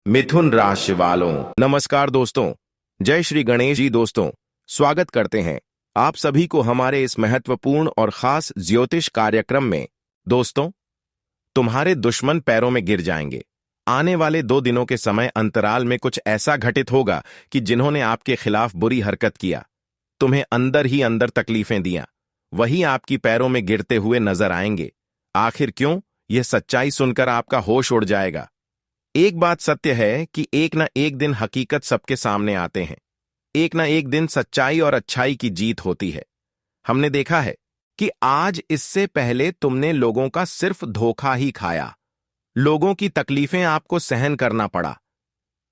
मिथुन राशि वालों, नमस्कार दोस्तों। जय श्री गणेश जी। दोस्तों, स्वागत करते हैं आप सभी को हमारे इस महत्वपूर्ण और खास ज्योतिष कार्यक्रम में। दोस्तों, तुम्हारे दुश्मन पैरों में गिर जाएंगे। आने वाले 2 दिनों के समय अंतराल में कुछ ऐसा घटित होगा कि जिन्होंने आपके खिलाफ बुरी हरकत किया, तुम्हें अंदर ही अंदर तकलीफें दिया, वही आपकी पैरों में गिरते हुए नजर आएंगे। आखिर क्यों? यह सच्चाई सुनकर आपका होश उड़ जाएगा। एक बात सत्य है कि एक न एक दिन हकीकत सबके सामने आते हैं। एक न एक दिन सच्चाई और अच्छाई की जीत होती है। हमने देखा है कि आज इससे पहले तुमने लोगों का सिर्फ धोखा ही खाया, लोगों की तकलीफें आपको सहन करना पड़ा।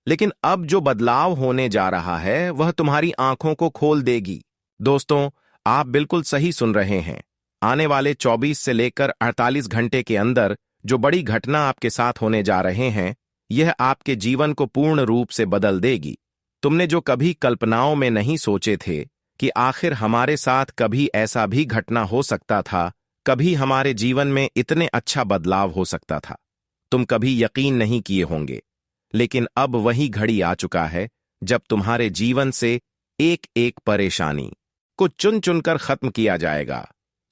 लेकिन अब जो बदलाव होने जा रहा है वह तुम्हारी आंखों को खोल देगी। दोस्तों, आप बिल्कुल सही सुन रहे हैं। आने वाले 24 से लेकर 48 घंटे के अंदर जो बड़ी घटना आपके साथ होने जा रहे हैं, यह आपके जीवन को पूर्ण रूप से बदल देगी। तुमने जो कभी कल्पनाओं में नहीं सोचे थे कि आखिर हमारे साथ कभी ऐसा भी घटना हो सकता था, कभी हमारे जीवन में इतने अच्छा बदलाव हो सकता था, तुम कभी यकीन नहीं किए होंगे। लेकिन अब वही घड़ी आ चुका है जब तुम्हारे जीवन से एक एक परेशानी को चुन चुनकर खत्म किया जाएगा,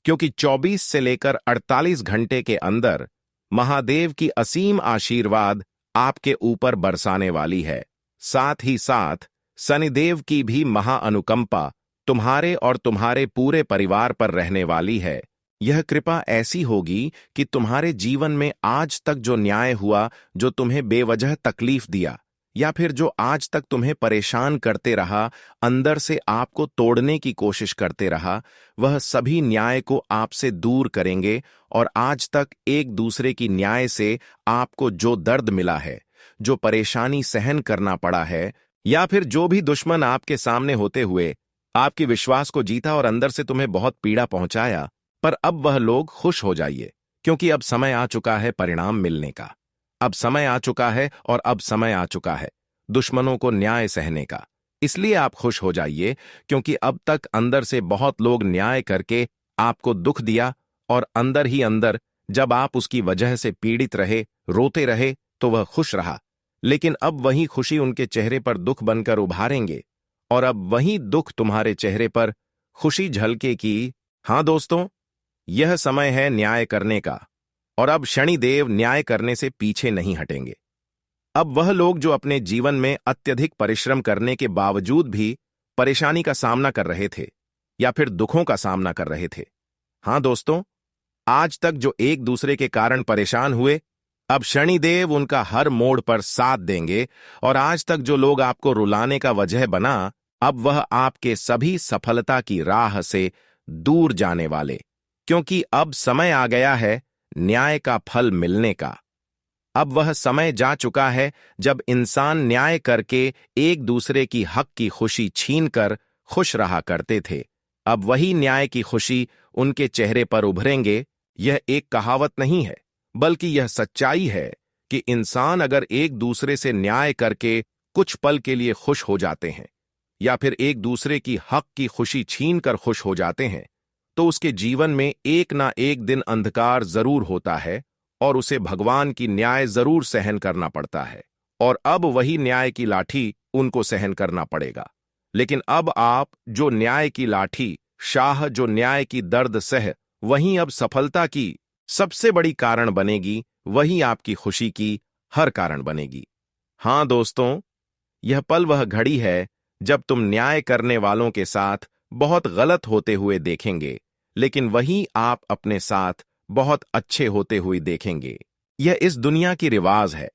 क्योंकि 24 से लेकर 48 घंटे के अंदर महादेव की असीम आशीर्वाद आपके ऊपर बरसाने वाली है। साथ ही साथ शनिदेव की भी महाअनुकंपा तुम्हारे और तुम्हारे पूरे परिवार पर रहने वाली है। यह कृपा ऐसी होगी कि तुम्हारे जीवन में आज तक जो न्याय हुआ, जो तुम्हें बेवजह तकलीफ दिया या फिर जो आज तक तुम्हें परेशान करते रहा, अंदर से आपको तोड़ने की कोशिश करते रहा, वह सभी न्याय को आपसे दूर करेंगे। और आज तक एक दूसरे की न्याय से आपको जो दर्द मिला है, जो परेशानी सहन करना पड़ा है, या फिर जो भी दुश्मन आपके सामने होते हुए आपके विश्वास को जीता और अंदर से तुम्हें बहुत पीड़ा पहुंचाया, पर अब वह लोग खुश हो जाइए, क्योंकि अब समय आ चुका है परिणाम मिलने का। अब समय आ चुका है और अब समय आ चुका है दुश्मनों को न्याय सहने का। इसलिए आप खुश हो जाइए, क्योंकि अब तक अंदर से बहुत लोग न्याय करके आपको दुख दिया, और अंदर ही अंदर जब आप उसकी वजह से पीड़ित रहे, रोते रहे, तो वह खुश रहा। लेकिन अब वही खुशी उनके चेहरे पर दुख बनकर उभारेंगे, और अब वही दुख तुम्हारे चेहरे पर खुशी झलकेगी। हाँ दोस्तों, यह समय है न्याय करने का, और अब शनिदेव न्याय करने से पीछे नहीं हटेंगे। अब वह लोग जो अपने जीवन में अत्यधिक परिश्रम करने के बावजूद भी परेशानी का सामना कर रहे थे या फिर दुखों का सामना कर रहे थे, हाँ दोस्तों, आज तक जो एक दूसरे के कारण परेशान हुए, अब शनिदेव उनका हर मोड़ पर साथ देंगे। और आज तक जो लोग आपको रुलाने का वजह बना, अब वह आपके सभी सफलता की राह से दूर जाने वाले, क्योंकि अब समय आ गया है न्याय का फल मिलने का। अब वह समय जा चुका है जब इंसान न्याय करके एक दूसरे की हक की खुशी छीनकर खुश रहा करते थे। अब वही न्याय की खुशी उनके चेहरे पर उभरेंगे। यह एक कहावत नहीं है, बल्कि यह सच्चाई है कि इंसान अगर एक दूसरे से न्याय करके कुछ पल के लिए खुश हो जाते हैं, या फिर एक दूसरे की हक की खुशी छीनकर खुश हो जाते हैं, तो उसके जीवन में एक ना एक दिन अंधकार जरूर होता है, और उसे भगवान की न्याय जरूर सहन करना पड़ता है। और अब वही न्याय की लाठी उनको सहन करना पड़ेगा। लेकिन अब आप जो न्याय की लाठी, शाह जो न्याय की दर्द सह, वहीं अब सफलता की सबसे बड़ी कारण बनेगी, वही आपकी खुशी की हर कारण बनेगी। हाँ दोस्तों, यह पल वह घड़ी है जब तुम न्याय करने वालों के साथ बहुत गलत होते हुए देखेंगे, लेकिन वही आप अपने साथ बहुत अच्छे होते हुए देखेंगे। यह इस दुनिया की रिवाज है,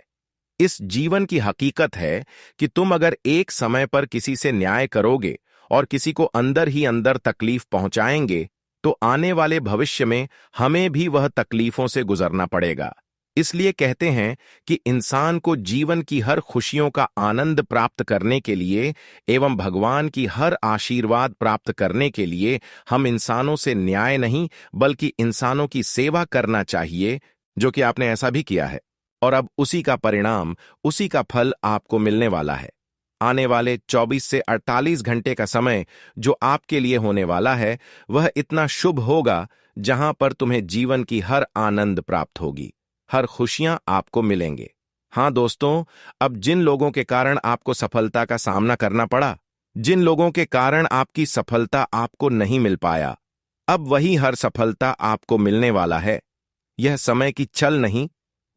इस जीवन की हकीकत है कि तुम अगर एक समय पर किसी से न्याय करोगे और किसी को अंदर ही अंदर तकलीफ पहुंचाएंगे, तो आने वाले भविष्य में हमें भी वह तकलीफों से गुजरना पड़ेगा। इसलिए कहते हैं कि इंसान को जीवन की हर खुशियों का आनंद प्राप्त करने के लिए एवं भगवान की हर आशीर्वाद प्राप्त करने के लिए हम इंसानों से न्याय नहीं, बल्कि इंसानों की सेवा करना चाहिए, जो कि आपने ऐसा भी किया है। और अब उसी का परिणाम, उसी का फल आपको मिलने वाला है। आने वाले 24 से 48 घंटे का समय जो आपके लिए होने वाला है, वह इतना शुभ होगा जहां पर तुम्हें जीवन की हर आनंद प्राप्त होगी, हर खुशियां आपको मिलेंगे। हाँ दोस्तों, अब जिन लोगों के कारण आपको सफलता का सामना करना पड़ा, जिन लोगों के कारण आपकी सफलता आपको नहीं मिल पाया, अब वही हर सफलता आपको मिलने वाला है। यह समय की छल नहीं,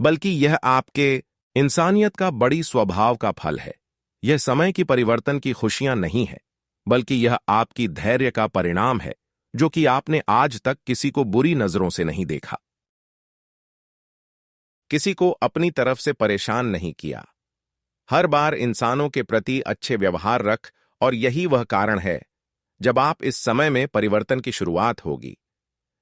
बल्कि यह आपके इंसानियत का बड़ी स्वभाव का फल है। यह समय की परिवर्तन की खुशियां नहीं है, बल्कि यह आपकी धैर्य का परिणाम है, जो कि आपने आज तक किसी को बुरी नजरों से नहीं देखा, किसी को अपनी तरफ से परेशान नहीं किया। हर बार इंसानों के प्रति अच्छे व्यवहार रख, और यही वह कारण है जब आप इस समय में परिवर्तन की शुरुआत होगी।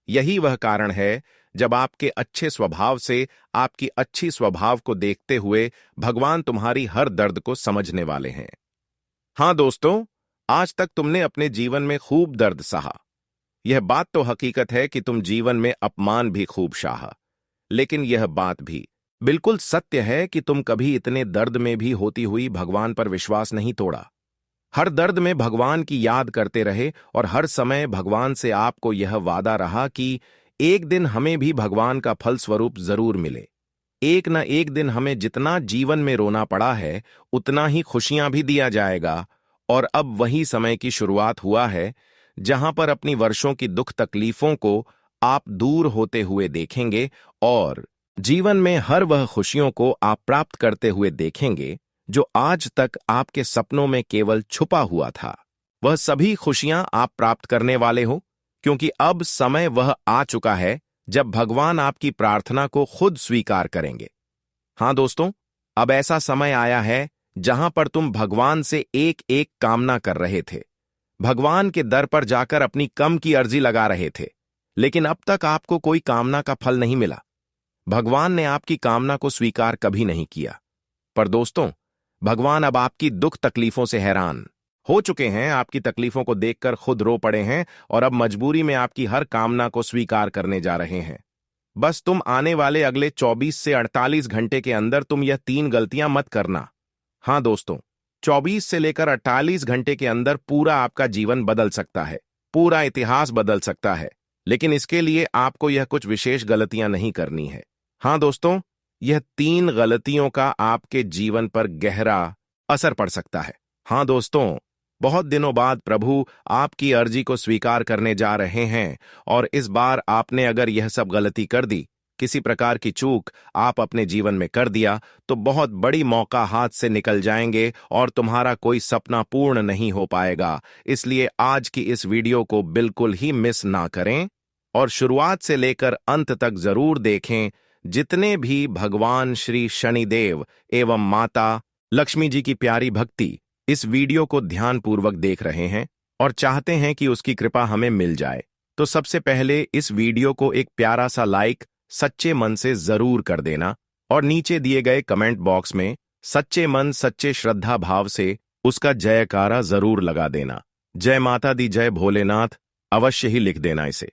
यही वह कारण है जब आपके अच्छे स्वभाव से, आपकी अच्छी स्वभाव को देखते हुए भगवान तुम्हारी हर दर्द को समझने वाले हैं। हाँ दोस्तों, आज तक तुमने अपने जीवन में खूब दर्द सहा। यह बात तो हकीकत है कि तुम जीवन में अपमान भी खूब सहा, लेकिन यह बात भी बिल्कुल सत्य है कि तुम कभी इतने दर्द में भी होती हुई भगवान पर विश्वास नहीं तोड़ा। हर दर्द में भगवान की याद करते रहे, और हर समय भगवान से आपको यह वादा रहा कि एक दिन हमें भी भगवान का फल स्वरूप जरूर मिले। एक न एक दिन हमें जितना जीवन में रोना पड़ा है, उतना ही खुशियां भी दिया जाएगा। और अब वही समय की शुरुआत हुआ है जहां पर अपनी वर्षों की दुख तकलीफों को आप दूर होते हुए देखेंगे, और जीवन में हर वह खुशियों को आप प्राप्त करते हुए देखेंगे जो आज तक आपके सपनों में केवल छुपा हुआ था। वह सभी खुशियां आप प्राप्त करने वाले हो, क्योंकि अब समय वह आ चुका है जब भगवान आपकी प्रार्थना को खुद स्वीकार करेंगे। हाँ दोस्तों, अब ऐसा समय आया है जहां पर तुम भगवान से एक एक कामना कर रहे थे, भगवान के दर पर जाकर अपनी कम की अर्जी लगा रहे थे, लेकिन अब तक आपको कोई कामना का फल नहीं मिला। भगवान ने आपकी कामना को स्वीकार कभी नहीं किया। पर दोस्तों, भगवान अब आपकी दुख तकलीफों से हैरान हो चुके हैं, आपकी तकलीफों को देखकर खुद रो पड़े हैं, और अब मजबूरी में आपकी हर कामना को स्वीकार करने जा रहे हैं। बस तुम आने वाले अगले 24 से 48 घंटे के अंदर तुम यह 3 गलतियां मत करना। हाँ दोस्तों, 24 से लेकर 48 घंटे के अंदर पूरा आपका जीवन बदल सकता है, पूरा इतिहास बदल सकता है, लेकिन इसके लिए आपको यह कुछ विशेष गलतियां नहीं करनी है। हाँ दोस्तों, यह 3 गलतियों का आपके जीवन पर गहरा असर पड़ सकता है। हाँ दोस्तों, बहुत दिनों बाद प्रभु आपकी अर्जी को स्वीकार करने जा रहे हैं, और इस बार आपने अगर यह सब गलती कर दी, किसी प्रकार की चूक आप अपने जीवन में कर दिया, तो बहुत बड़ी मौका हाथ से निकल जाएंगे और तुम्हारा कोई सपना पूर्ण नहीं हो पाएगा। इसलिए आज की इस वीडियो को बिल्कुल ही मिस ना करें, और शुरुआत से लेकर अंत तक जरूर देखें। जितने भी भगवान श्री शनिदेव एवं माता लक्ष्मी जी की प्यारी भक्ति इस वीडियो को ध्यानपूर्वक देख रहे हैं और चाहते हैं कि उसकी कृपा हमें मिल जाए, तो सबसे पहले इस वीडियो को एक प्यारा सा लाइक सच्चे मन से जरूर कर देना, और नीचे दिए गए कमेंट बॉक्स में सच्चे मन सच्चे श्रद्धा भाव से उसका जयकारा जरूर लगा देना। जय माता दी, जय भोलेनाथ अवश्य ही लिख देना इसे।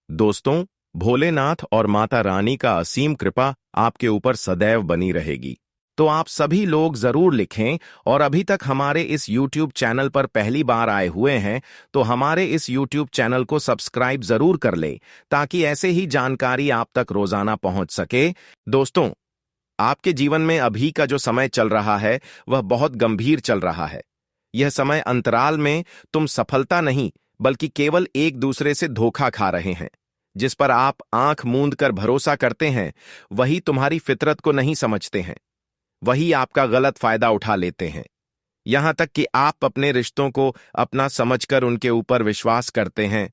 दोस्तों, भोलेनाथ और माता रानी का असीम कृपा आपके ऊपर सदैव बनी रहेगी। तो आप सभी लोग जरूर लिखें, और अभी तक हमारे इस YouTube चैनल पर पहली बार आए हुए हैं तो हमारे इस YouTube चैनल को सब्सक्राइब जरूर कर ले, ताकि ऐसे ही जानकारी आप तक रोजाना पहुंच सके। दोस्तों, आपके जीवन में अभी का जो समय चल रहा है वह बहुत गंभीर चल रहा है। यह समय अंतराल में तुम सफलता नहीं, बल्कि केवल एक दूसरे से धोखा खा रहे हैं। जिस पर आप आंख मूंद कर भरोसा करते हैं, वही तुम्हारी फितरत को नहीं समझते हैं, वही आपका गलत फायदा उठा लेते हैं। यहां तक कि आप अपने रिश्तों को अपना समझकर उनके ऊपर विश्वास करते हैं,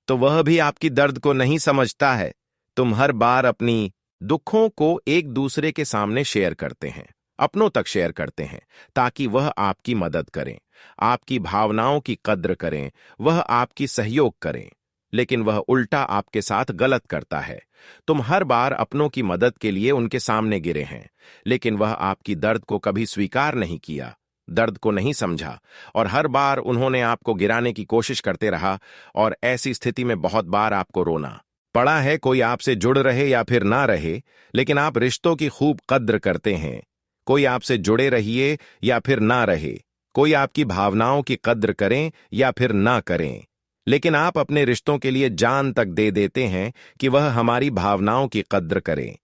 तो वह भी आपकी दर्द को नहीं समझता है। तुम हर बार अपनी दुखों को एक दूसरे के सामने शेयर करते हैं, अपनों तक शेयर करते हैं, ताकि वह आपकी मदद करें, आपकी भावनाओं की कद्र करें, वह आपकी सहयोग करें, लेकिन वह उल्टा आपके साथ गलत करता है। तुम हर बार अपनों की मदद के लिए उनके सामने गिरे हैं, लेकिन वह आपकी दर्द को कभी स्वीकार नहीं किया, दर्द को नहीं समझा, और हर बार उन्होंने आपको गिराने की कोशिश करते रहा। और ऐसी स्थिति में बहुत बार आपको रोना पड़ा है। कोई आपसे जुड़ रहे या फिर ना रहे, लेकिन आप रिश्तों की खूब कद्र करते हैं। कोई आपसे जुड़े रहिए या फिर ना रहे, कोई आपकी भावनाओं की कद्र करें या फिर ना करें, लेकिन आप अपने रिश्तों के लिए जान तक दे देते हैं कि वह हमारी भावनाओं की कद्र करें।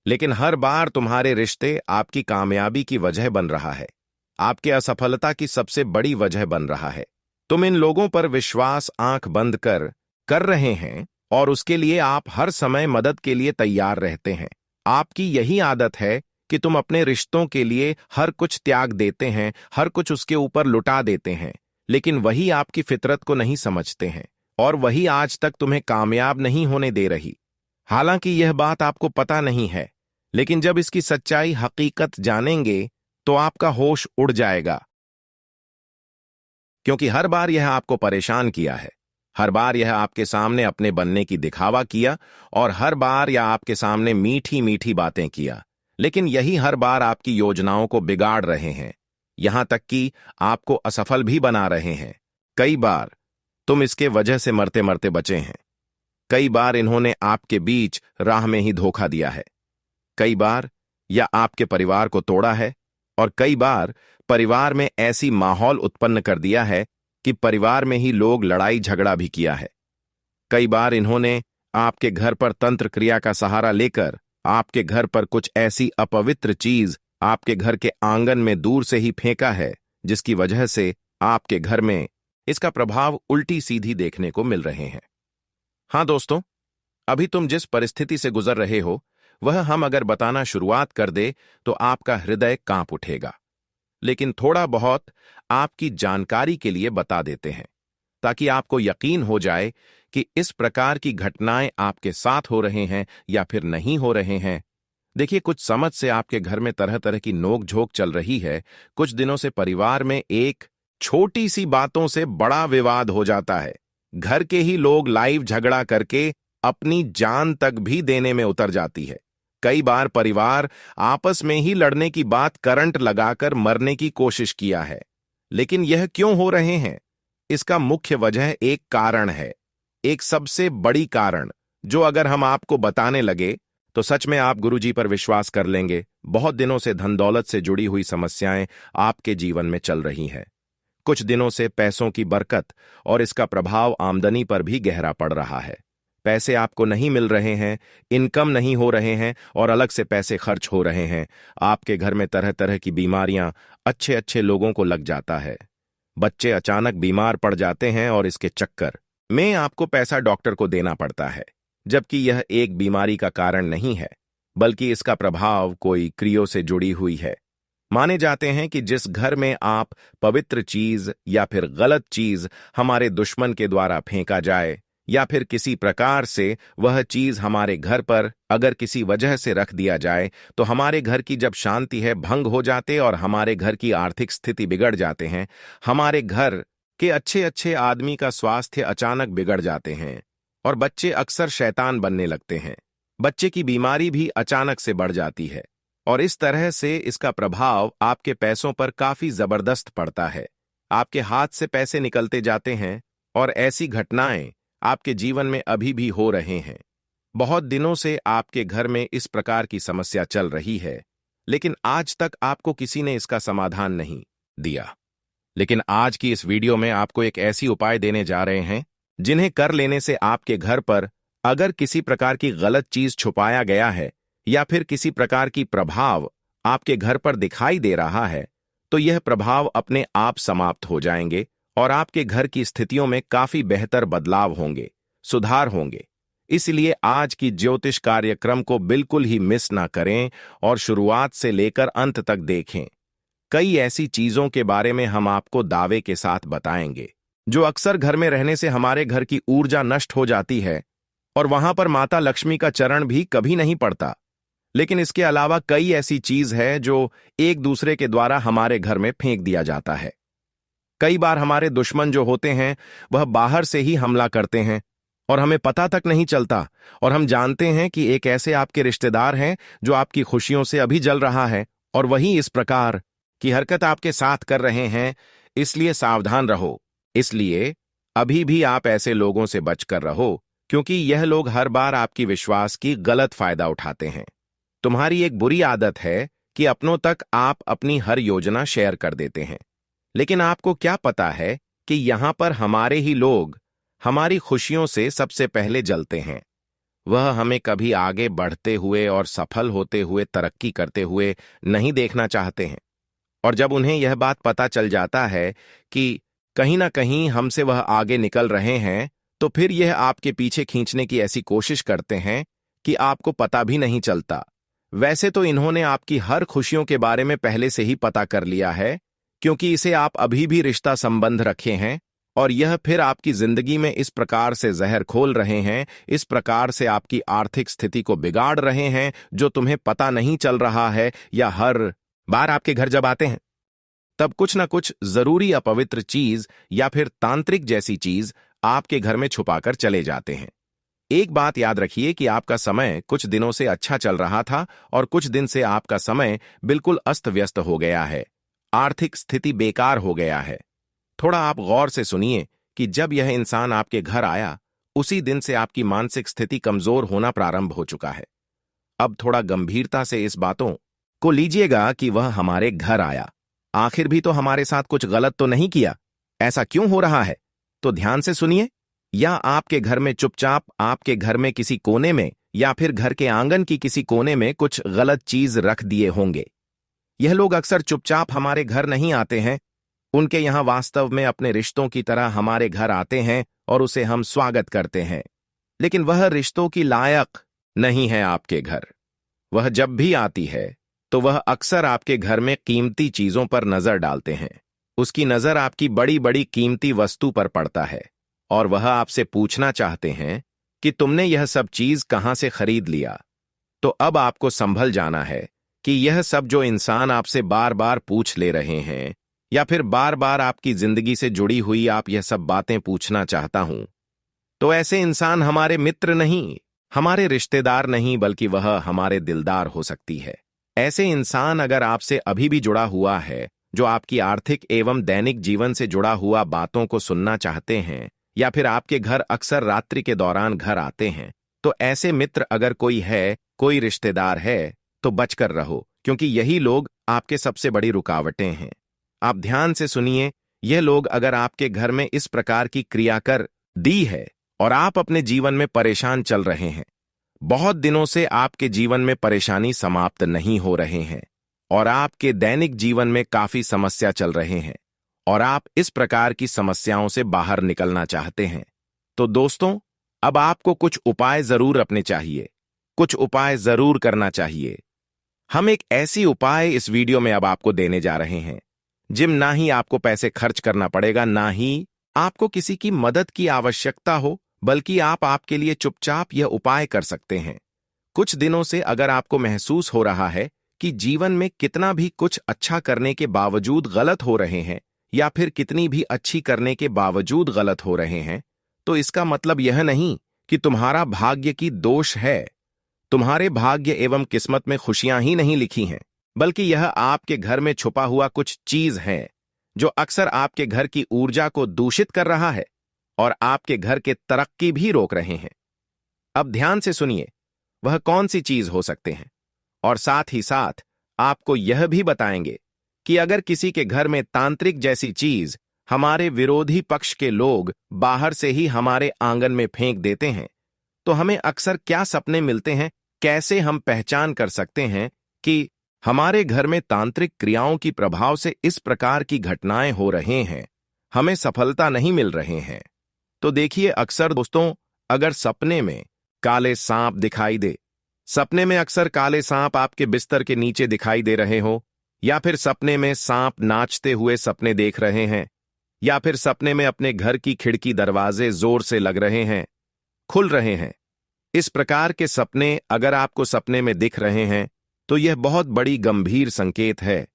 लेकिन हर बार तुम्हारे रिश्ते आपकी कामयाबी की वजह बन रहा है, आपके असफलता की सबसे बड़ी वजह बन रहा है। तुम इन लोगों पर विश्वास आंख बंद कर रहे हैं और उसके लिए आप हर समय मदद के लिए तैयार रहते हैं। आपकी यही आदत है कि तुम अपने रिश्तों के लिए हर कुछ त्याग देते हैं, हर कुछ उसके ऊपर लुटा देते हैं, लेकिन वही आपकी फितरत को नहीं समझते हैं और वही आज तक तुम्हें कामयाब नहीं होने दे रही। हालांकि यह बात आपको पता नहीं है, लेकिन जब इसकी सच्चाई हकीकत जानेंगे तो आपका होश उड़ जाएगा, क्योंकि हर बार यह आपको परेशान किया है, हर बार यह आपके सामने अपने बनने की दिखावा किया और हर बार यह आपके सामने मीठी मीठी बातें किया, लेकिन यही हर बार आपकी योजनाओं को बिगाड़ रहे हैं, यहां तक कि आपको असफल भी बना रहे हैं। कई बार तुम इसके वजह से मरते मरते बचे हैं। कई बार इन्होंने आपके बीच राह में ही धोखा दिया है। कई बार या आपके परिवार को तोड़ा है और कई बार परिवार में ऐसी माहौल उत्पन्न कर दिया है कि परिवार में ही लोग लड़ाई झगड़ा भी किया है। कई बार इन्होंने आपके घर पर तंत्र क्रिया का सहारा लेकर आपके घर पर कुछ ऐसी अपवित्र चीज आपके घर के आंगन में दूर से ही फेंका है, जिसकी वजह से आपके घर में इसका प्रभाव उल्टी सीधी देखने को मिल रहे हैं। हाँ दोस्तों, अभी तुम जिस परिस्थिति से गुजर रहे हो वह हम अगर बताना शुरुआत कर दे तो आपका हृदय कांप उठेगा, लेकिन थोड़ा बहुत आपकी जानकारी के लिए बता देते हैं ताकि आपको यकीन हो जाए कि इस प्रकार की घटनाएं आपके साथ हो रहे हैं या फिर नहीं हो रहे हैं। देखिए, कुछ समझ से आपके घर में तरह तरह की नोक-झोंक चल रही है। कुछ दिनों से परिवार में एक छोटी सी बातों से बड़ा विवाद हो जाता है। घर के ही लोग लाइव झगड़ा करके अपनी जान तक भी देने में उतर जाती है। कई बार परिवार आपस में ही लड़ने की बात करंट लगाकर मरने की कोशिश किया है। लेकिन यह क्यों हो रहे हैं? इसका मुख्य वजह एक कारण है, एक सबसे बड़ी कारण, जो अगर हम आपको बताने लगे तो सच में आप गुरुजी पर विश्वास कर लेंगे। बहुत दिनों से धन दौलत से जुड़ी हुई समस्याएं आपके जीवन में चल रही हैं। कुछ दिनों से पैसों की बरकत और इसका प्रभाव आमदनी पर भी गहरा पड़ रहा है। पैसे आपको नहीं मिल रहे हैं, इनकम नहीं हो रहे हैं और अलग से पैसे खर्च हो रहे हैं। आपके घर में तरह तरह की बीमारियां अच्छे अच्छे लोगों को लग जाता है। बच्चे अचानक बीमार पड़ जाते हैं और इसके चक्कर में आपको पैसा डॉक्टर को देना पड़ता है, जबकि यह एक बीमारी का कारण नहीं है, बल्कि इसका प्रभाव कोई क्रिया से जुड़ी हुई है। माने जाते हैं कि जिस घर में आप पवित्र चीज या फिर गलत चीज हमारे दुश्मन के द्वारा फेंका जाए या फिर किसी प्रकार से वह चीज हमारे घर पर अगर किसी वजह से रख दिया जाए तो हमारे घर की जब शांति है भंग हो जाते और हमारे घर की आर्थिक स्थिति बिगड़ जाते हैं। हमारे घर के अच्छे अच्छे आदमी का स्वास्थ्य अचानक बिगड़ जाते हैं और बच्चे अक्सर शैतान बनने लगते हैं। बच्चे की बीमारी भी अचानक से बढ़ जाती है और इस तरह से इसका प्रभाव आपके पैसों पर काफी जबरदस्त पड़ता है। आपके हाथ से पैसे निकलते जाते हैं और ऐसी घटनाएं आपके जीवन में अभी भी हो रहे हैं। बहुत दिनों से आपके घर में इस प्रकार की समस्या चल रही है, लेकिन आज तक आपको किसी ने इसका समाधान नहीं दिया। लेकिन आज की इस वीडियो में आपको एक ऐसी उपाय देने जा रहे हैं जिन्हें कर लेने से आपके घर पर अगर किसी प्रकार की गलत चीज छुपाया गया है या फिर किसी प्रकार की प्रभाव आपके घर पर दिखाई दे रहा है तो यह प्रभाव अपने आप समाप्त हो जाएंगे और आपके घर की स्थितियों में काफी बेहतर बदलाव होंगे, सुधार होंगे। इसलिए आज की ज्योतिष कार्यक्रम को बिल्कुल ही मिस ना करें और शुरुआत से लेकर अंत तक देखें। कई ऐसी चीजों के बारे में हम आपको दावे के साथ बताएंगे जो अक्सर घर में रहने से हमारे घर की ऊर्जा नष्ट हो जाती है और वहां पर माता लक्ष्मी का चरण भी कभी नहीं पड़ता। लेकिन इसके अलावा कई ऐसी चीज है जो एक दूसरे के द्वारा हमारे घर में फेंक दिया जाता है। कई बार हमारे दुश्मन जो होते हैं वह बाहर से ही हमला करते हैं और हमें पता तक नहीं चलता और हम जानते हैं कि एक ऐसे आपके रिश्तेदार हैं जो आपकी खुशियों से अभी जल रहा है और वही इस प्रकार की हरकत आपके साथ कर रहे हैं। इसलिए सावधान रहो। इसलिए अभी भी आप ऐसे लोगों से बचकर रहो, क्योंकि यह लोग हर बार आपकी विश्वास की गलत फायदा उठाते हैं। तुम्हारी एक बुरी आदत है कि अपनों तक आप अपनी हर योजना शेयर कर देते हैं, लेकिन आपको क्या पता है कि यहां पर हमारे ही लोग हमारी खुशियों से सबसे पहले जलते हैं। वह हमें कभी आगे बढ़ते हुए और सफल होते हुए, तरक्की करते हुए नहीं देखना चाहते हैं। और जब उन्हें यह बात पता चल जाता है कि कहीं ना कहीं हमसे वह आगे निकल रहे हैं, तो फिर यह आपके पीछे खींचने की ऐसी कोशिश करते हैं कि आपको पता भी नहीं चलता। वैसे तो इन्होंने आपकी हर खुशियों के बारे में पहले से ही पता कर लिया है, क्योंकि इसे आप अभी भी रिश्ता संबंध रखे हैं, और यह फिर आपकी जिंदगी में इस प्रकार से जहर खोल रहे हैं, इस प्रकार से आपकी आर्थिक स्थिति को बिगाड़ रहे हैं, जो तुम्हें पता नहीं चल रहा है, या हर बार आपके घर जब आते हैं तब कुछ ना कुछ जरूरी अपवित्र चीज या फिर तांत्रिक जैसी चीज आपके घर में छुपाकर चले जाते हैं। एक बात याद रखिए कि आपका समय कुछ दिनों से अच्छा चल रहा था और कुछ दिन से आपका समय बिल्कुल अस्त व्यस्त हो गया है, आर्थिक स्थिति बेकार हो गया है। थोड़ा आप गौर से सुनिए कि जब यह इंसान आपके घर आया, उसी दिन से आपकी मानसिक स्थिति कमजोर होना प्रारंभ हो चुका है। अब थोड़ा गंभीरता से इस बातों को लीजिएगा कि वह हमारे घर आया, आखिर भी तो हमारे साथ कुछ गलत तो नहीं किया। ऐसा क्यों हो रहा है? तो ध्यान से सुनिए। या आपके घर में चुपचाप आपके घर में किसी कोने में या फिर घर के आंगन की किसी कोने में कुछ गलत चीज रख दिए होंगे। यह लोग अक्सर चुपचाप हमारे घर नहीं आते हैं, उनके यहां वास्तव में अपने रिश्तों की तरह हमारे घर आते हैं और उसे हम स्वागत करते हैं, लेकिन वह रिश्तों की लायक नहीं है आपके घर। वह जब भी आती है तो वह अक्सर आपके घर में कीमती चीजों पर नजर डालते हैं। उसकी नजर आपकी बड़ी बड़ी कीमती वस्तु पर पड़ता है और वह आपसे पूछना चाहते हैं कि तुमने यह सब चीज कहां से खरीद लिया। तो अब आपको संभल जाना है कि यह सब जो इंसान आपसे बार बार पूछ ले रहे हैं, या फिर बार बार आपकी जिंदगी से जुड़ी हुई आप यह सब बातें पूछना चाहता हूं, तो ऐसे इंसान हमारे मित्र नहीं, हमारे रिश्तेदार नहीं, बल्कि वह हमारे दिलदार हो सकती है। ऐसे इंसान अगर आपसे अभी भी जुड़ा हुआ है, जो आपकी आर्थिक एवं दैनिक जीवन से जुड़ा हुआ बातों को सुनना चाहते हैं, या फिर आपके घर अक्सर रात्रि के दौरान घर आते हैं, तो ऐसे मित्र अगर कोई है, कोई रिश्तेदार है, तो बचकर रहो, क्योंकि यही लोग आपके सबसे बड़ी रुकावटें हैं। आप ध्यान से सुनिए, यह लोग अगर आपके घर में इस प्रकार की क्रिया कर दी है और आप अपने जीवन में परेशान चल रहे हैं, बहुत दिनों से आपके जीवन में परेशानी समाप्त नहीं हो रहे हैं और आपके दैनिक जीवन में काफी समस्या चल रहे हैं, और आप इस प्रकार की समस्याओं से बाहर निकलना चाहते हैं, तो दोस्तों अब आपको कुछ उपाय जरूर अपने चाहिए, कुछ उपाय जरूर करना चाहिए। हम एक ऐसी उपाय इस वीडियो में अब आपको देने जा रहे हैं, जिम ना ही आपको पैसे खर्च करना पड़ेगा, ना ही आपको किसी की मदद की आवश्यकता हो, बल्कि आप आपके लिए चुपचाप यह उपाय कर सकते हैं। कुछ दिनों से अगर आपको महसूस हो रहा है कि जीवन में कितना भी कुछ अच्छा करने के बावजूद गलत हो रहे हैं, या फिर कितनी भी अच्छी करने के बावजूद गलत हो रहे हैं, तो इसका मतलब यह नहीं कि तुम्हारा भाग्य की दोष है। तुम्हारे भाग्य एवं किस्मत में खुशियां ही नहीं लिखी हैं, बल्कि यह आपके घर में छुपा हुआ कुछ चीज है, जो अक्सर आपके घर की ऊर्जा को दूषित कर रहा है और आपके घर के तरक्की भी रोक रहे हैं। अब ध्यान से सुनिए, वह कौन सी चीज हो सकते हैं, और साथ ही साथ आपको यह भी बताएंगे कि अगर किसी के घर में तांत्रिक जैसी चीज हमारे विरोधी पक्ष के लोग बाहर से ही हमारे आंगन में फेंक देते हैं, तो हमें अक्सर क्या सपने मिलते हैं, कैसे हम पहचान कर सकते हैं कि हमारे घर में तांत्रिक क्रियाओं की प्रभाव से इस प्रकार की घटनाएं हो रहे हैं, हमें सफलता नहीं मिल रहे हैं। तो देखिए, अक्सर दोस्तों अगर सपने में काले सांप दिखाई दे, सपने में अक्सर काले सांप आपके बिस्तर के नीचे दिखाई दे रहे हो, या फिर सपने में सांप नाचते हुए सपने देख रहे हैं, या फिर सपने में अपने घर की खिड़की दरवाजे जोर से लग रहे हैं, खुल रहे हैं, इस प्रकार के सपने अगर आपको सपने में दिख रहे हैं, तो यह बहुत बड़ी गंभीर संकेत है।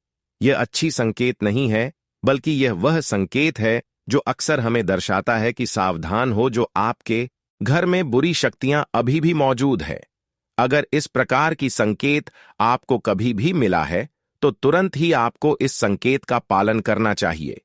यह अच्छी संकेत नहीं है, बल्कि यह वह संकेत है जो अक्सर हमें दर्शाता है कि सावधान हो, जो आपके घर में बुरी शक्तियां अभी भी मौजूद है। अगर इस प्रकार की संकेत आपको कभी भी मिला है, तो तुरंत ही आपको इस संकेत का पालन करना चाहिए।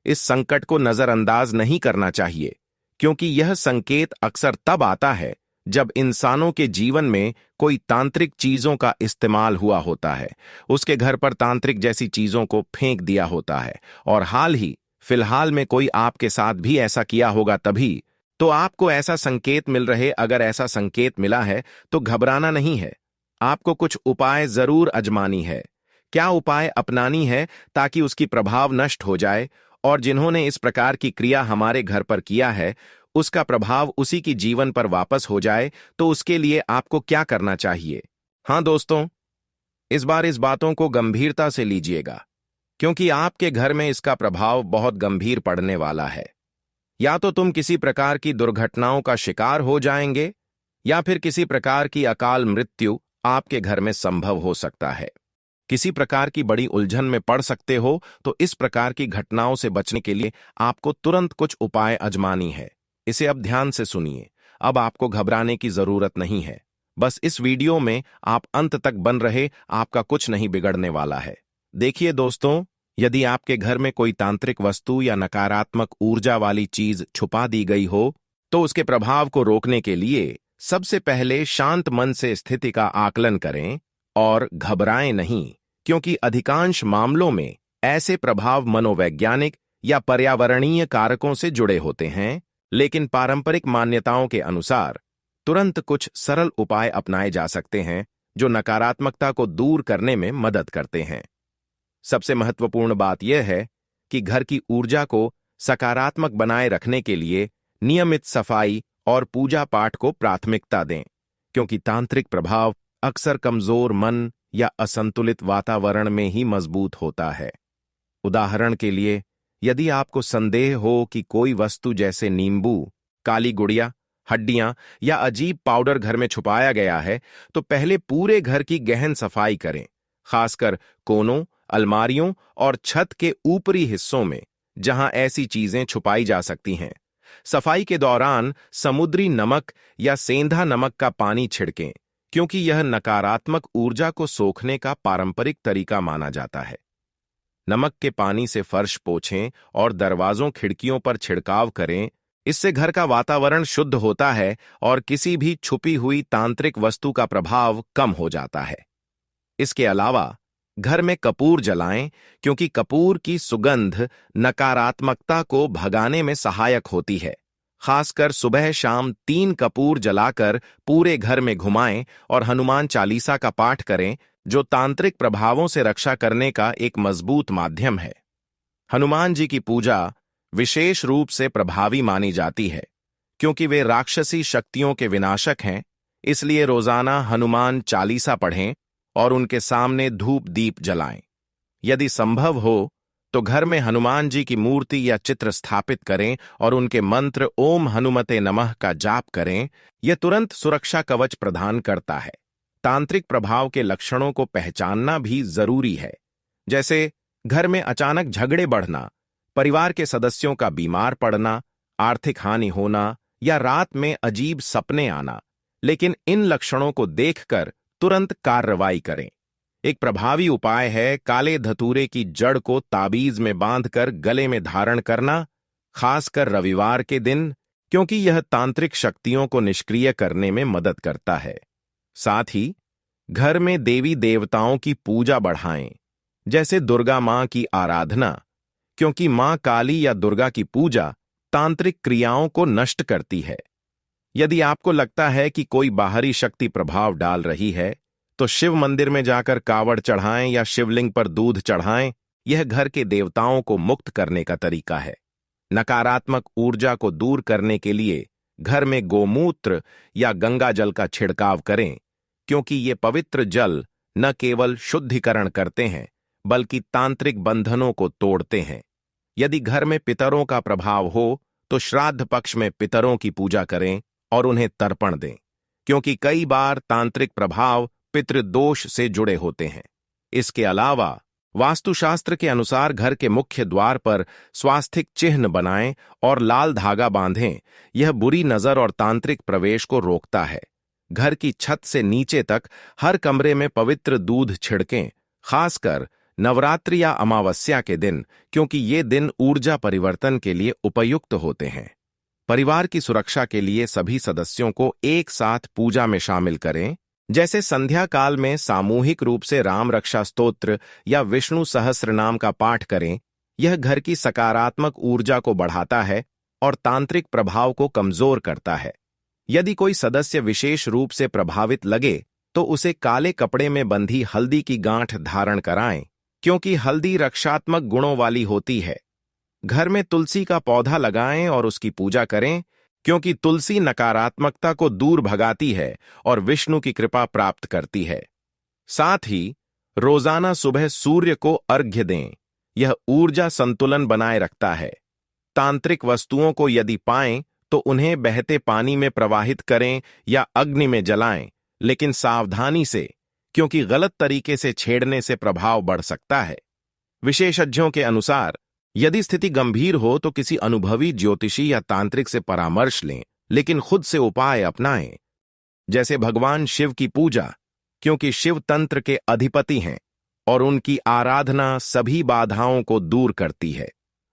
इस संकट को नजरअंदाज नहीं करना चाहिए, क्योंकि यह संकेत अक्सर तब आता है जब इंसानों के जीवन में कोई तांत्रिक चीजों का इस्तेमाल हुआ होता है, उसके घर पर तांत्रिक जैसी चीजों को फेंक दिया होता है, और फिलहाल में कोई आपके साथ भी ऐसा किया होगा तभी, तो आपको ऐसा संकेत मिल रहे, अगर ऐसा संकेत मिला है तो घबराना नहीं है। आपको कुछ उपाय जरूर आजमानी है। क्या उपाय अपनानी है ताकि उसकी प्रभाव नष्ट हो जाए, और जिन्होंने इस प्रकार की क्रिया हमारे घर पर किया है उसका प्रभाव उसी की जीवन पर वापस हो जाए, तो उसके लिए आपको क्या करना चाहिए? हाँ दोस्तों, इस बार इस बातों को गंभीरता से लीजिएगा, क्योंकि आपके घर में इसका प्रभाव बहुत गंभीर पड़ने वाला है। या तो तुम किसी प्रकार की दुर्घटनाओं का शिकार हो जाएंगे, या फिर किसी प्रकार की अकाल मृत्यु आपके घर में संभव हो सकता है। किसी प्रकार की बड़ी उलझन में पड़ सकते हो, तो इस प्रकार की घटनाओं से बचने के लिए आपको तुरंत कुछ उपाय आजमानी है। इसे अब ध्यान से सुनिए। अब आपको घबराने की जरूरत नहीं है। बस इस वीडियो में आप अंत तक बन रहे, आपका कुछ नहीं बिगड़ने वाला है। देखिए दोस्तों, यदि आपके घर में कोई तांत्रिक वस्तु या नकारात्मक ऊर्जा वाली चीज छुपा दी गई हो, तो उसके प्रभाव को रोकने के लिए सबसे पहले शांत मन से स्थिति का आकलन करें और घबराएं नहीं, क्योंकि अधिकांश मामलों में ऐसे प्रभाव मनोवैज्ञानिक या पर्यावरणीय कारकों से जुड़े होते हैं। लेकिन पारंपरिक मान्यताओं के अनुसार तुरंत कुछ सरल उपाय अपनाए जा सकते हैं जो नकारात्मकता को दूर करने में मदद करते हैं। सबसे महत्वपूर्ण बात यह है कि घर की ऊर्जा को सकारात्मक बनाए रखने के लिए नियमित सफाई और पूजा पाठ को प्राथमिकता दें, क्योंकि तांत्रिक प्रभाव अक्सर कमजोर मन या असंतुलित वातावरण में ही मजबूत होता है। उदाहरण के लिए, यदि आपको संदेह हो कि कोई वस्तु जैसे नींबू, काली गुड़िया, हड्डियां या अजीब पाउडर घर में छुपाया गया है, तो पहले पूरे घर की गहन सफाई करें, खासकर कोनों, अलमारियों और छत के ऊपरी हिस्सों में जहां ऐसी चीजें छुपाई जा सकती हैं। सफाई के दौरान समुद्री नमक या सेंधा नमक का पानी छिड़कें, क्योंकि यह नकारात्मक ऊर्जा को सोखने का पारंपरिक तरीका माना जाता है। नमक के पानी से फर्श पोंछें और दरवाजों खिड़कियों पर छिड़काव करें। इससे घर का वातावरण शुद्ध होता है और किसी भी छुपी हुई तांत्रिक वस्तु का प्रभाव कम हो जाता है। इसके अलावा घर में कपूर जलाएं, क्योंकि कपूर की सुगंध नकारात्मकता को भगाने में सहायक होती है। खासकर सुबह शाम 3 कपूर जलाकर पूरे घर में घुमाएं और हनुमान चालीसा का पाठ करें, जो तांत्रिक प्रभावों से रक्षा करने का एक मजबूत माध्यम है। हनुमान जी की पूजा विशेष रूप से प्रभावी मानी जाती है, क्योंकि वे राक्षसी शक्तियों के विनाशक हैं। इसलिए रोजाना हनुमान चालीसा पढ़ें और उनके सामने धूप दीप जलाएं। यदि संभव हो तो घर में हनुमान जी की मूर्ति या चित्र स्थापित करें और उनके मंत्र ओम हनुमते नमः का जाप करें। यह तुरंत सुरक्षा कवच प्रदान करता है। तांत्रिक प्रभाव के लक्षणों को पहचानना भी जरूरी है, जैसे घर में अचानक झगड़े बढ़ना, परिवार के सदस्यों का बीमार पड़ना, आर्थिक हानि होना या रात में अजीब सपने आना। लेकिन इन लक्षणों को देखकर तुरंत कार्रवाई करें। एक प्रभावी उपाय है काले धतूरे की जड़ को ताबीज में बांधकर गले में धारण करना, खासकर रविवार के दिन, क्योंकि यह तांत्रिक शक्तियों को निष्क्रिय करने में मदद करता है। साथ ही घर में देवी देवताओं की पूजा बढ़ाएं, जैसे दुर्गा मां की आराधना, क्योंकि मां काली या दुर्गा की पूजा तांत्रिक क्रियाओं को नष्ट करती है। यदि आपको लगता है कि कोई बाहरी शक्ति प्रभाव डाल रही है, तो शिव मंदिर में जाकर कावड़ चढ़ाएं या शिवलिंग पर दूध चढ़ाएं। यह घर के देवताओं को मुक्त करने का तरीका है। नकारात्मक ऊर्जा को दूर करने के लिए घर में गोमूत्र या गंगा जल का छिड़काव करें, क्योंकि ये पवित्र जल न केवल शुद्धिकरण करते हैं, बल्कि तांत्रिक बंधनों को तोड़ते हैं। यदि घर में पितरों का प्रभाव हो, तो श्राद्ध पक्ष में पितरों की पूजा करें और उन्हें तर्पण दें, क्योंकि कई बार तांत्रिक प्रभाव पितृदोष से जुड़े होते हैं। इसके अलावा वास्तुशास्त्र के अनुसार घर के मुख्य द्वार पर स्वास्तिक चिन्ह बनाएं और लाल धागा बांधें। यह बुरी नजर और तांत्रिक प्रवेश को रोकता है। घर की छत से नीचे तक हर कमरे में पवित्र दूध छिड़कें, खासकर नवरात्रि या अमावस्या के दिन, क्योंकि ये दिन ऊर्जा परिवर्तन के लिए उपयुक्त होते हैं। परिवार की सुरक्षा के लिए सभी सदस्यों को एक साथ पूजा में शामिल करें, जैसे संध्या काल में सामूहिक रूप से राम रक्षा स्तोत्र या विष्णु सहस्त्र नाम का पाठ करें। यह घर की सकारात्मक ऊर्जा को बढ़ाता है और तांत्रिक प्रभाव को कमजोर करता है। यदि कोई सदस्य विशेष रूप से प्रभावित लगे तो उसे काले कपड़े में बंधी हल्दी की गांठ धारण कराएं, क्योंकि हल्दी रक्षात्मक गुणों वाली होती है। घर में तुलसी का पौधा लगाएं और उसकी पूजा करें, क्योंकि तुलसी नकारात्मकता को दूर भगाती है और विष्णु की कृपा प्राप्त करती है। साथ ही रोजाना सुबह सूर्य को अर्घ्य दें, यह ऊर्जा संतुलन बनाए रखता है। तांत्रिक वस्तुओं को यदि पाएं तो उन्हें बहते पानी में प्रवाहित करें या अग्नि में जलाएं, लेकिन सावधानी से, क्योंकि गलत तरीके से छेड़ने से प्रभाव बढ़ सकता है। विशेषज्ञों के अनुसार यदि स्थिति गंभीर हो तो किसी अनुभवी ज्योतिषी या तांत्रिक से परामर्श लें, लेकिन खुद से उपाय अपनाएं, जैसे भगवान शिव की पूजा, क्योंकि शिव तंत्र के अधिपति हैं और उनकी आराधना सभी बाधाओं को दूर करती है।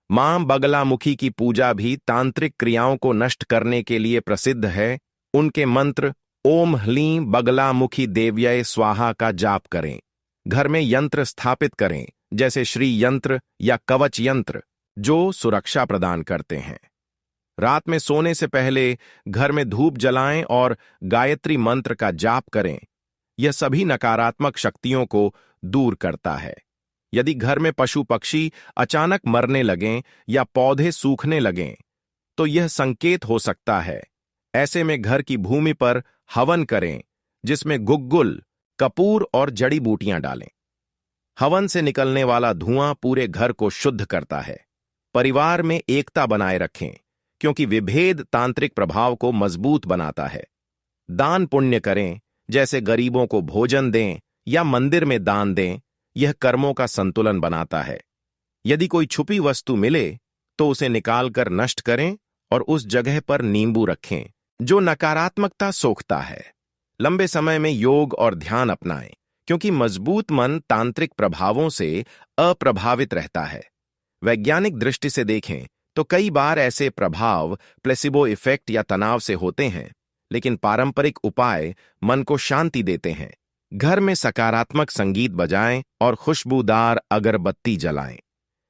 मां बगलामुखी की पूजा भी तांत्रिक क्रियाओं को नष्ट करने के लिए प्रसिद्ध है। उनके मंत्र ओम ह्लीं बगलामुखी देव्यै स्वाहा का जाप करें। घर में यंत्र स्थापित करें, जैसे श्री यंत्र या कवच यंत्र, जो सुरक्षा प्रदान करते हैं। रात में सोने से पहले घर में धूप जलाएं और गायत्री मंत्र का जाप करें। यह सभी नकारात्मक शक्तियों को दूर करता है। यदि घर में पशु पक्षी अचानक मरने लगें या पौधे सूखने लगें, तो यह संकेत हो सकता है। ऐसे में घर की भूमि पर हवन करें, जिसमें गुग्गुल, कपूर और जड़ी बूटियां डालें। हवन से निकलने वाला धुआं पूरे घर को शुद्ध करता है। परिवार में एकता बनाए रखें, क्योंकि विभेद तांत्रिक प्रभाव को मजबूत बनाता है। दान पुण्य करें, जैसे गरीबों को भोजन दें या मंदिर में दान दें, यह कर्मों का संतुलन बनाता है। यदि कोई छुपी वस्तु मिले तो उसे निकालकर नष्ट करें और उस जगह पर नींबू रखें जो नकारात्मकता सोखता है। लंबे समय में योग और ध्यान अपनाएं, क्योंकि मजबूत मन तांत्रिक प्रभावों से अप्रभावित रहता है। वैज्ञानिक दृष्टि से देखें तो कई बार ऐसे प्रभाव प्लेसिबो इफेक्ट या तनाव से होते हैं, लेकिन पारंपरिक उपाय मन को शांति देते हैं। घर में सकारात्मक संगीत बजाएं और खुशबूदार अगरबत्ती जलाएं।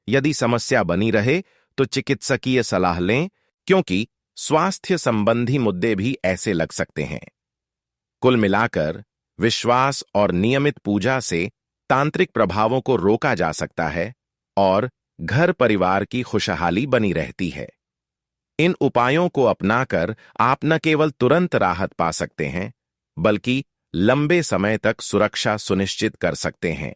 यदि समस्या बनी रहे तो चिकित्सकीय सलाह लें, क्योंकि स्वास्थ्य संबंधी मुद्दे भी ऐसे लग सकते हैं। कुल मिलाकर विश्वास और नियमित पूजा से तांत्रिक प्रभावों को रोका जा सकता है और घर परिवार की खुशहाली बनी रहती है। इन उपायों को अपनाकर आप न केवल तुरंत राहत पा सकते हैं, बल्कि लंबे समय तक सुरक्षा सुनिश्चित कर सकते हैं।